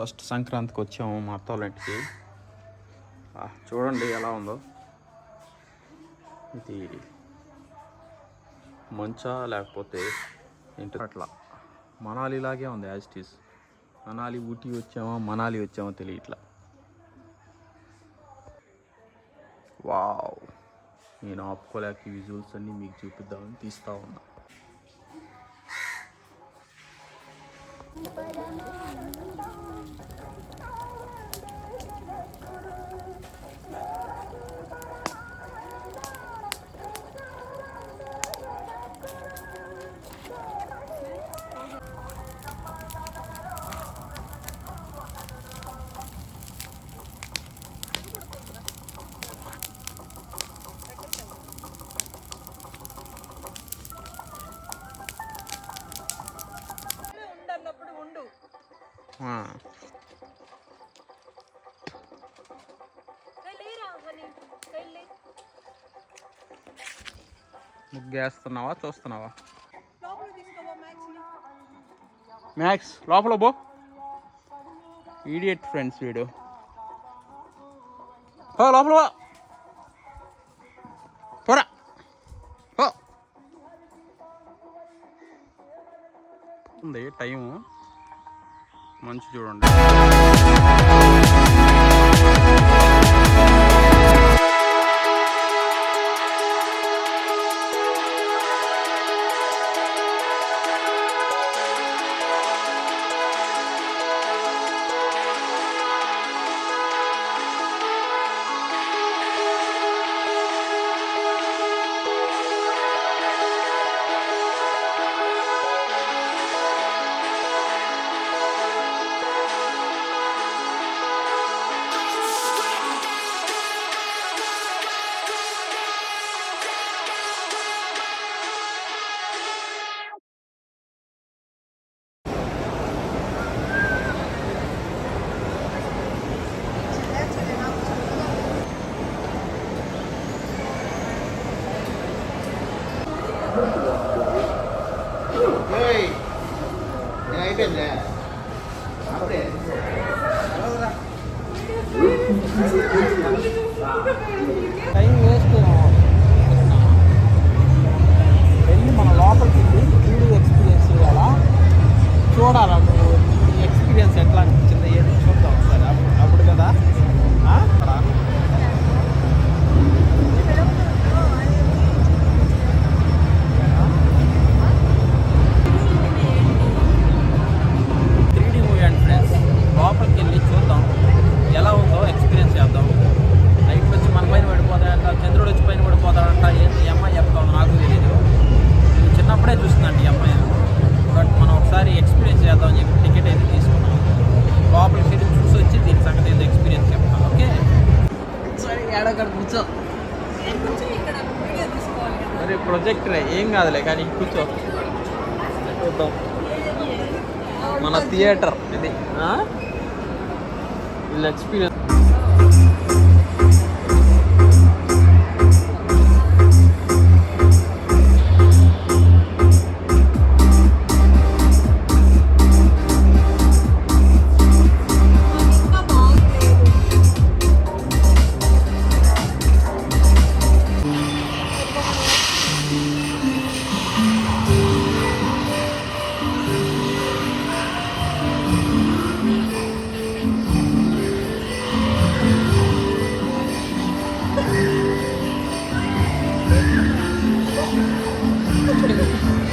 First సంక్రాంతికి వచ్చాము మా అత్త వాళ్ళ ఇంటికి. చూడండి ఎలా ఉందో. ఇది మంచా లేకపోతే ఏంటి అట్లా మనాలిలాగే ఉంది as it is. Manali Ooty వచ్చామో మనాలి వచ్చామో తెలియట్లా. వావ్, నేను ఆపుకోలేక విజువల్స్ అన్నీ మీకు చూపిద్దామని తీస్తూ ఉన్నా. ముగ్గేస్తున్నావా చూస్తున్నావా? మ్యాక్స్ లోపల బో. ఈడియట్ ఫ్రెండ్స్ వీడు. లోపల పోరా. ఉంది టైము మంచి చూడండి. Time waste. వెళ్ళి మన లోపలికి వెళ్ళి 3D ఎక్స్పీరియన్స్ చేయాలా, చూడాలా. నువ్వు ఎక్స్పీరియన్స్ ఎట్లా అనిపించింది ఏది చూద్దాం సరే. అప్పుడు కదా లోపలికి వెళ్ళి చూద్దాం ఎలా ఉందో, ఎక్స్పీరియన్స్ చేద్దాం. లైట్లు వచ్చి మన పైన పడిపోతాయంట, చంద్రుడు వచ్చి పైన పడిపోతాడంట. ఏంటి ఈ అమ్మాయి చెప్తాం నాకు తెలియదు. నేను చిన్నప్పుడే చూస్తుందండి ఈ అమ్మాయి. బట్ మనం ఒకసారి ఎక్స్పీరియన్స్ చేద్దామని చెప్పి టికెట్ అయితే తీసుకున్నాం. లోపలికి వెళ్ళి చూసి వచ్చి దీని సంగతి ఏదో ఎక్స్పీరియన్స్ చెప్తాం. ఓకే సరే, ఏడక్కడ కూర్చో. మరి ప్రొజెక్టరే ఏం కాదులే, కానీ కూర్చో చూద్దాం. మన థియేటర్ ఇది వీళ్ళ ఎక్స్పీరియన్స్.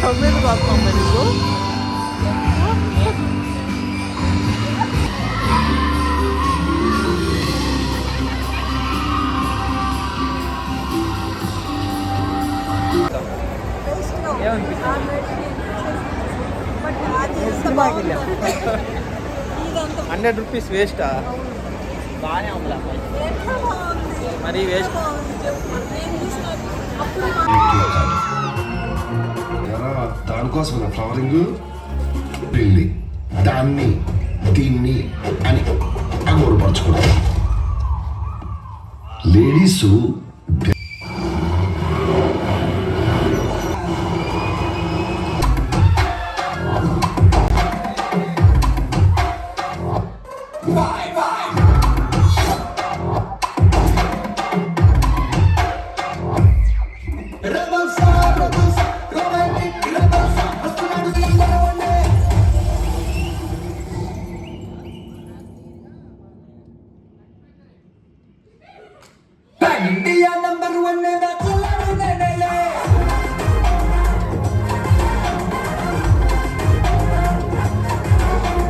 కమ్మేది రాస్తాం నీకు. ₹100 వేస్టా? బాగానే ఉందా మరి వేస్ట్. దానికోసం ఫ్లవరింగ్ పెళ్ళి దాన్ని దీన్ని అని అగౌరవపరచుకోవడం. Ladies India number